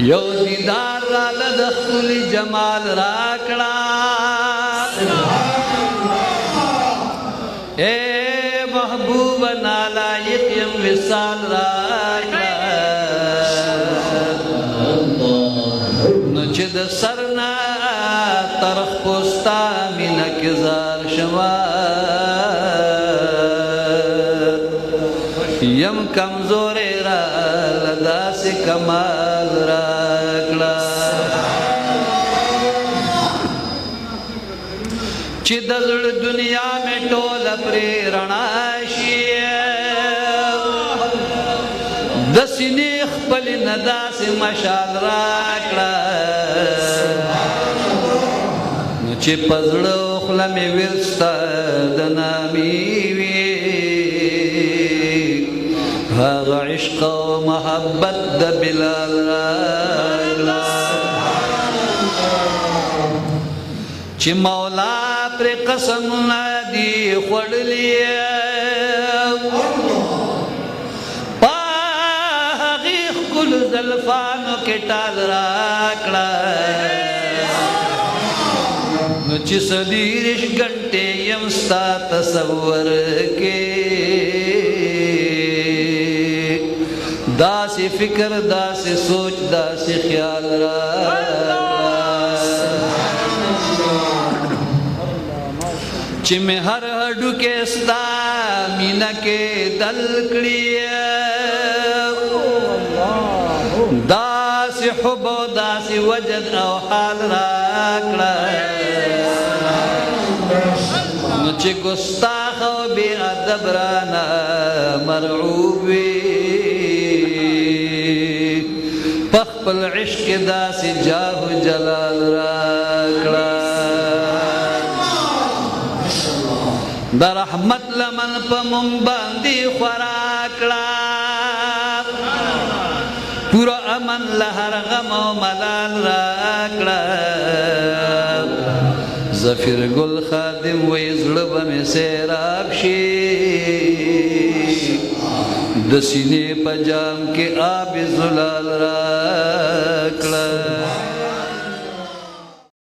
یو دیدار راله د ښکلي جمال راکړه اے محبوب نالایق یم وصال راکړه نو چې د سر نه ترخ پوستا مینه کې زار شمه یم کمزورې راله داسې کمال راکړه چې د زړه دنیا مې ټوله پرې رڼا شي د سینې خپلې نه داسې مشال راکړه نو چې په زړه او خوله مې ورسته د نامې وي هغه عشق او محبت د بلال راکړه چې مولا پر قسم ندی خوړلی په هغې ښکلو زلفانو کې ټال راکړه نو چې څلېرویشت ګنټې یم ستا تصور کې داسې فکر داسې سوچ داسې خیال راکړه چې مې هر هډوکی ستا مینه کې دل کړي داسې حب او داسې وجد او حال راکړه نو چې ګستاخ او بې ادب رانه مرعوب وي په خپل عشق کې داسې جاه و جلال راکړه د رحمت لمن په مونږ باندې خورا کړه پورا امن له هر غم او ملال راکړه زفیر ګل خادم وې زړه به مې سیراب شي د سینې په جام کې آب زلال راکړه